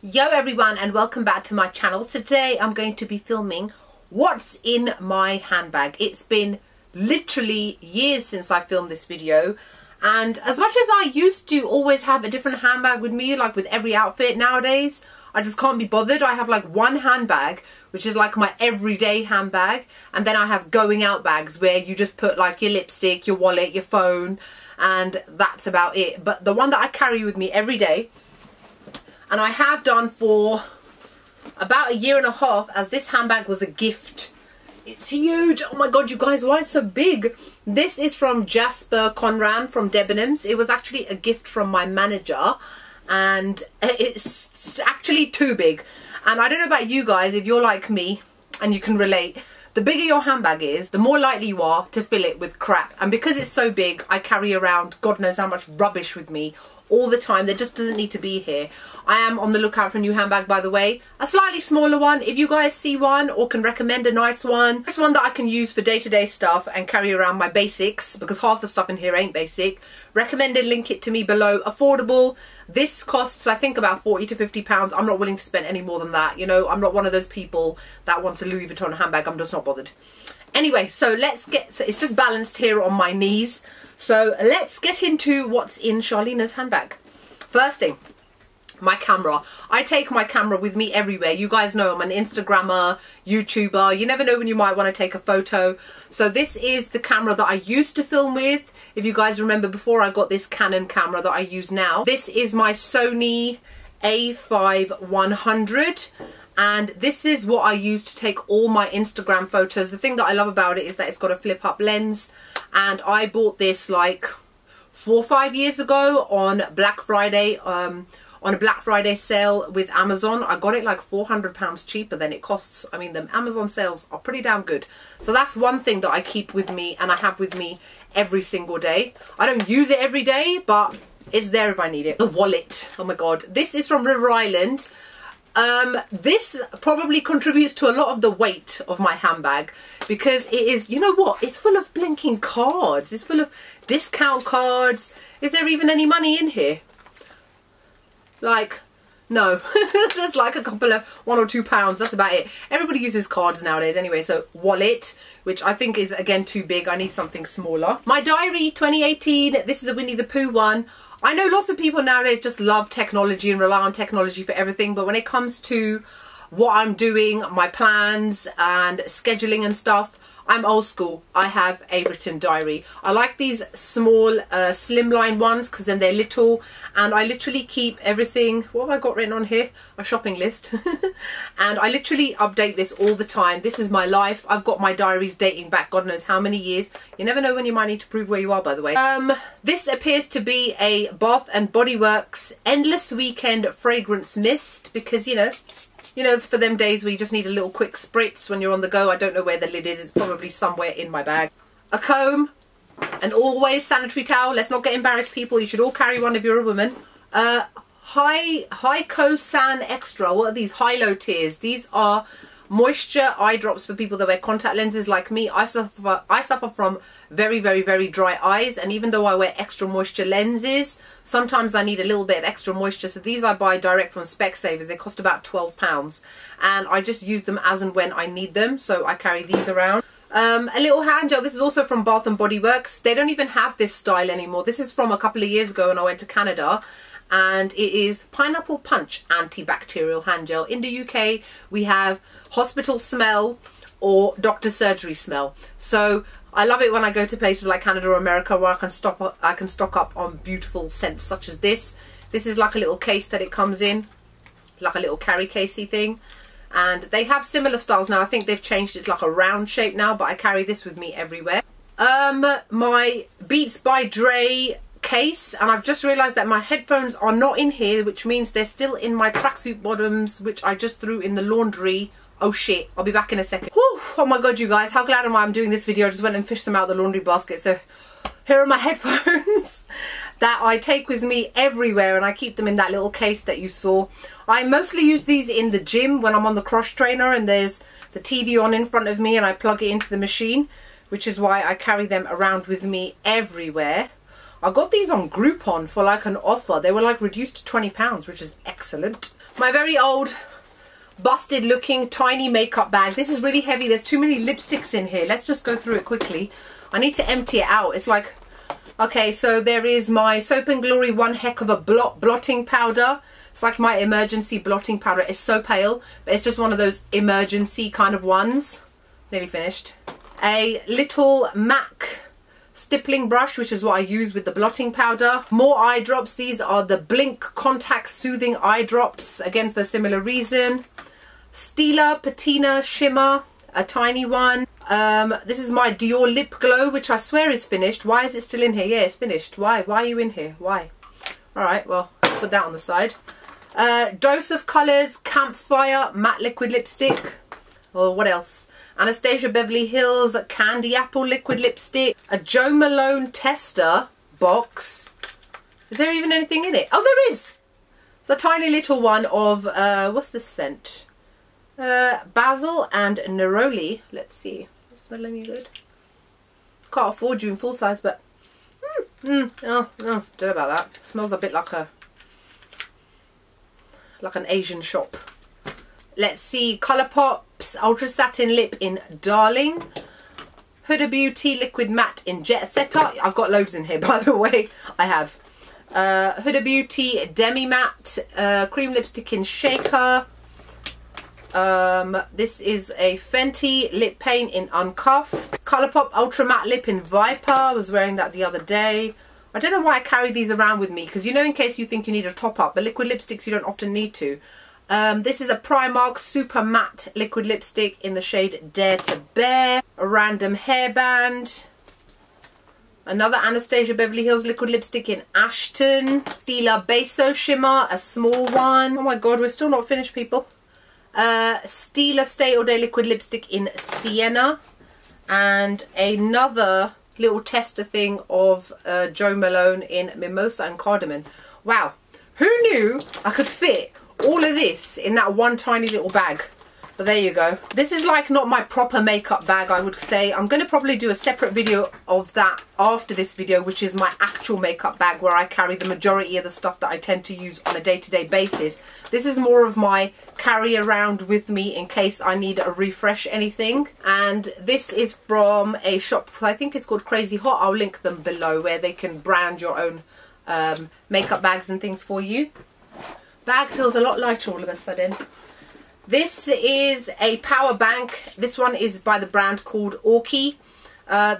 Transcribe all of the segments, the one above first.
Yo everyone, and welcome back to my channel. Today I'm going to be filming what's in my handbag. It's been literally years since I filmed this video, and as much as I used to always have a different handbag with me, like with every outfit, nowadays I just can't be bothered. I have like one handbag which is like my everyday handbag, and then I have going out bags where you just put like your lipstick, your wallet, your phone, and that's about it. But the one that I carry with me every day, and I have done for about a year and a half, as this handbag was a gift. It's huge. Oh my god, you guys, why is it so big? This is from Jasper Conran from Debenhams. It was actually a gift from my manager, and it's actually too big. And I don't know about you guys, if you're like me and you can relate, the bigger your handbag is, the more likely you are to fill it with crap. And because it's so big, I carry around God knows how much rubbish with me all the time that just doesn't need to be here. I am on the lookout for a new handbag, by the way. A slightly smaller one. If you guys see one or can recommend a nice one. This one that I can use for day-to-day stuff and carry around my basics, because half the stuff in here ain't basic. Recommended, link it to me below. Affordable. This costs, I think, about 40 to 50 pounds. I'm not willing to spend any more than that. You know, I'm not one of those people that wants a Louis Vuitton handbag. I'm just not bothered. Anyway, so let's get, so it's just balanced here on my knees. So let's get into what's in Charlena's handbag. First thing, my camera. I take my camera with me everywhere. You guys know I'm an Instagrammer, YouTuber. You never know when you might want to take a photo. So this is the camera that I used to film with. If you guys remember, before I got this Canon camera that I use now. This is my Sony A5-100. And this is what I use to take all my Instagram photos. The thing that I love about it is that it's got a flip up lens. And I bought this like 4 or 5 years ago on Black Friday, on a Black Friday sale with Amazon. I got it like £400 cheaper than it costs. I mean, the Amazon sales are pretty damn good. So that's one thing that I keep with me and I have with me every single day. I don't use it every day, but it's there if I need it. The wallet. Oh my god. This is from River Island. This probably contributes to a lot of the weight of my handbag, because it is, you know what, it's full of blinking cards. It's full of discount cards. Is there even any money in here? Like, no. There's like a couple of £1 or £2. That's about it. Everybody uses cards nowadays anyway. So wallet, which I think is again too big. I need something smaller. My diary 2018. This is a Winnie the Pooh one. I know lots of people nowadays just love technology and rely on technology for everything, but when it comes to what I'm doing, my plans and scheduling and stuff, I'm old school. I have a written diary. I like these small slimline ones because then they're little, and I literally keep everything. What have I got written on here? A shopping list. And I literally update this all the time. This is my life. I've got my diaries dating back God knows how many years. You never know when you might need to prove where you are, by the way. This appears to be a Bath and Body Works Endless Weekend Fragrance Mist, because you know, for them days where you just need a little quick spritz when you're on the go. I don't know where the lid is. It's probably somewhere in my bag. A comb. An always sanitary towel. Let's not get embarrassed, people. You should all carry one if you're a woman. Hyco San Extra. What are these? Hilo Tears. These are moisture eye drops for people that wear contact lenses like me. I suffer from very, very, very dry eyes, and even though I wear extra moisture lenses, sometimes I need a little bit of extra moisture. So these I buy direct from Specsavers. They cost about £12, and I just use them as and when I need them. So I carry these around. A little hand gel. This is also from Bath and Body Works. They don't even have this style anymore. This is from a couple of years ago when I went to Canada. And it is Pineapple Punch antibacterial hand gel. In the UK, we have hospital smell or doctor's surgery smell. So I love it when I go to places like Canada or America where I can stock up on beautiful scents such as this. This is like a little case that it comes in, like a little carry casey thing. And they have similar styles now. I think they've changed it to like a round shape now, but I carry this with me everywhere. My Beats by Dre case, and I've just realised that my headphones are not in here, which means they're still in my tracksuit bottoms, which I just threw in the laundry. Oh shit, I'll be back in a second. Whew, oh my god, you guys, how glad am I I'm doing this video. I just went and fished them out of the laundry basket. So here are my headphones that I take with me everywhere, and I keep them in that little case that you saw. I mostly use these in the gym when I'm on the cross trainer and there's the TV on in front of me and I plug it into the machine, which is why I carry them around with me everywhere. I got these on Groupon for like an offer. They were like reduced to £20, which is excellent. My very old, busted looking, tiny makeup bag. This is really heavy. There's too many lipsticks in here. Let's just go through it quickly. I need to empty it out. It's like, okay, so there is my Soap and Glory One Heck of a blotting powder. It's like my emergency blotting powder. It's so pale, but it's just one of those emergency kind of ones. It's nearly finished. A little MAC stippling brush, which is what I use with the blotting powder. More eye drops. These are the Blink Contact Soothing Eye Drops, again for a similar reason. Stila Patina Shimmer, a tiny one. This is my Dior Lip Glow, which I swear is finished. Why is it still in here? Yeah, it's finished. Why are you in here? Why? Alright, well, put that on the side. Dose of Colours Campfire Matte Liquid Lipstick. Or what else? Anastasia Beverly Hills Candy Apple Liquid Lipstick. A Jo Malone Tester box. Is there even anything in it? Oh, there is! It's a tiny little one of, what's this scent? Basil and neroli. Let's see. It's smelling any good. Can't afford you in full size, but oh, don't know about that. It smells a bit like an Asian shop. Let's see. Colourpop's Ultra Satin Lip in Darling. Huda Beauty Liquid Matte in Jet Setter. I've got loads in here, by the way. I have. Huda Beauty Demi Matte Cream Lipstick in Shaker. This is a Fenty Lip Paint in Uncuffed. Colourpop Ultra Matte Lip in Viper. I was wearing that the other day. I don't know why I carry these around with me, because you know, in case you think you need a top up, but liquid lipsticks you don't often need to. This is a Primark Super Matte Liquid Lipstick in the shade Dare to Bear. A random hairband. Another Anastasia Beverly Hills Liquid Lipstick in Ashton. Stila Beso Shimmer, a small one. Oh my god, we're still not finished, people. Stila Stay All Day Liquid Lipstick in Sienna. And another little tester thing of Jo Malone in Mimosa and Cardamom. Wow, who knew I could fit all of this in that one tiny little bag? But there you go. This is like not my proper makeup bag, I would say. I'm going to probably do a separate video of that after this video, which is my actual makeup bag, where I carry the majority of the stuff that I tend to use on a day-to-day basis. This is more of my carry around with me in case I need a refresh anything. And this is from a shop, I think it's called Crazy Haute. I'll link them below, where they can brand your own makeup bags and things for you. Bag feels a lot lighter all of a sudden. This is a power bank. This one is by the brand called Orky.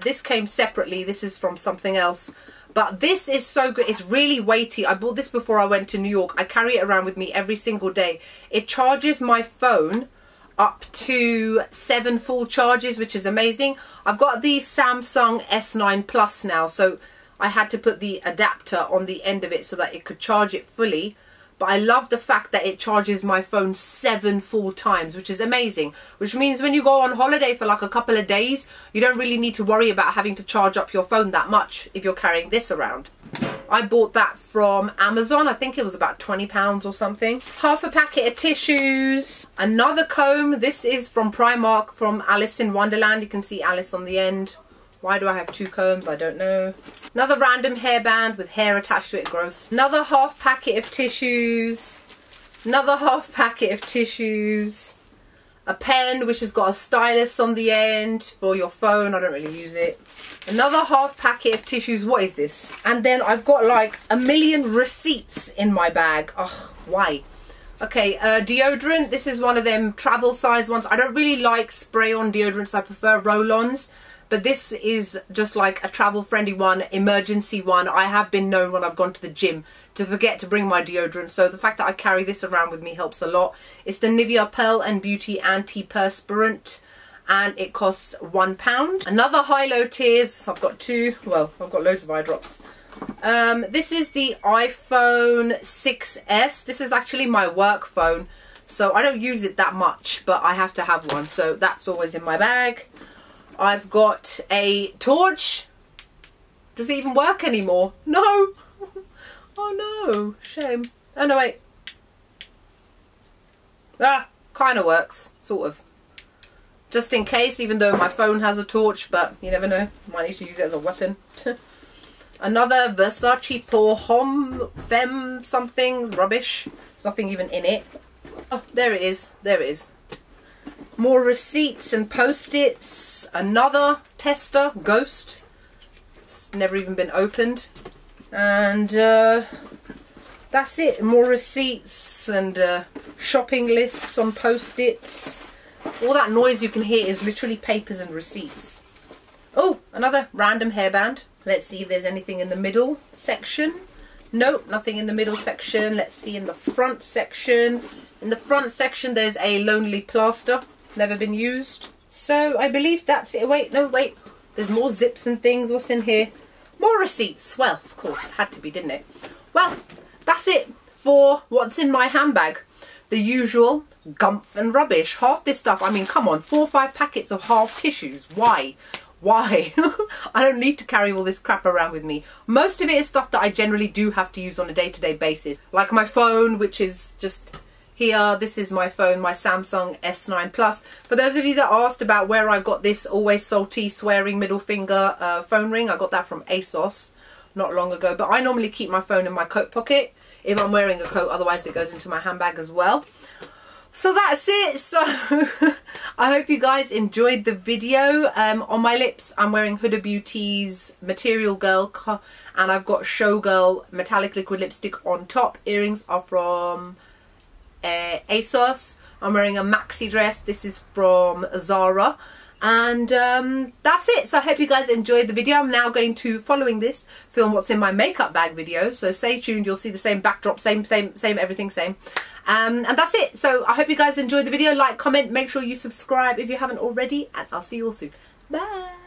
This came separately. This is from something else. But this is so good. It's really weighty. I bought this before I went to New York. I carry it around with me every single day. It charges my phone up to 7 full charges, which is amazing. I've got the Samsung S9 Plus now, so I had to put the adapter on the end of it so that it could charge it fully. But I love the fact that it charges my phone 7 full times, which is amazing. Which means when you go on holiday for like a couple of days, you don't really need to worry about having to charge up your phone that much if you're carrying this around. I bought that from Amazon. I think it was about £20 or something. Half a packet of tissues. Another comb. This is from Primark, from Alice in Wonderland. You can see Alice on the end. Why do I have 2 combs? I don't know. Another random hairband with hair attached to it. Gross. Another half packet of tissues. Another half packet of tissues. A pen which has got a stylus on the end for your phone. I don't really use it. Another half packet of tissues. What is this? And then I've got like a million receipts in my bag. Ugh, why? Okay, deodorant. This is one of them travel size ones. I don't really like spray-on deodorants. I prefer roll-ons. But this is just like a travel friendly one, emergency one. I have been known when I've gone to the gym to forget to bring my deodorant. So the fact that I carry this around with me helps a lot. It's the Nivea Pearl and Beauty Antiperspirant. And it costs £1. Another high-low tears. I've got 2. Well, I've got loads of eye drops. This is the iPhone 6S. This is actually my work phone. So I don't use it that much, but I have to have one. So that's always in my bag. I've got a torch. Does it even work anymore? No. Oh no, shame. Oh no, wait. Ah, kind of works, sort of. Just in case, even though my phone has a torch, but you never know. Might need to use it as a weapon. Another Versace Pour Homme Femme something rubbish. There's nothing even in it. Oh, there it is. There it is. More receipts and post-its. Another tester, Ghost. It's never even been opened. And that's it. More receipts and shopping lists on post-its. All that noise you can hear is literally papers and receipts. Oh, another random hairband. Let's see if there's anything in the middle section. Nope, nothing in the middle section. Let's see in the front section. In the front section there's a Lonely Plaster. Never been used. So I believe that's it. Wait, no, wait. There's more zips and things. What's in here? More receipts. Well, of course, had to be, didn't it? Well, that's it for what's in my handbag. The usual gumph and rubbish. Half this stuff, I mean, come on, 4 or 5 packets of half tissues. Why? Why? I don't need to carry all this crap around with me. Most of it is stuff that I generally do have to use on a day-to-day basis. Like my phone, which is just here. This is my phone, my Samsung S9 Plus. For those of you that asked about where I got this always salty, swearing middle finger phone ring, I got that from ASOS not long ago. But I normally keep my phone in my coat pocket if I'm wearing a coat, otherwise it goes into my handbag as well. So that's it. So I hope you guys enjoyed the video. On my lips I'm wearing Huda Beauty's Material Girl, and I've got Showgirl metallic liquid lipstick on top. Earrings are from ASOS. I'm wearing a maxi dress. This is from Zara. And that's it. So I hope you guys enjoyed the video. I'm now going to, following this, film what's in my makeup bag video. So stay tuned. You'll see the same backdrop, same, everything same. And that's it. So I hope you guys enjoyed the video. Like, comment, make sure you subscribe if you haven't already. And I'll see you all soon. Bye.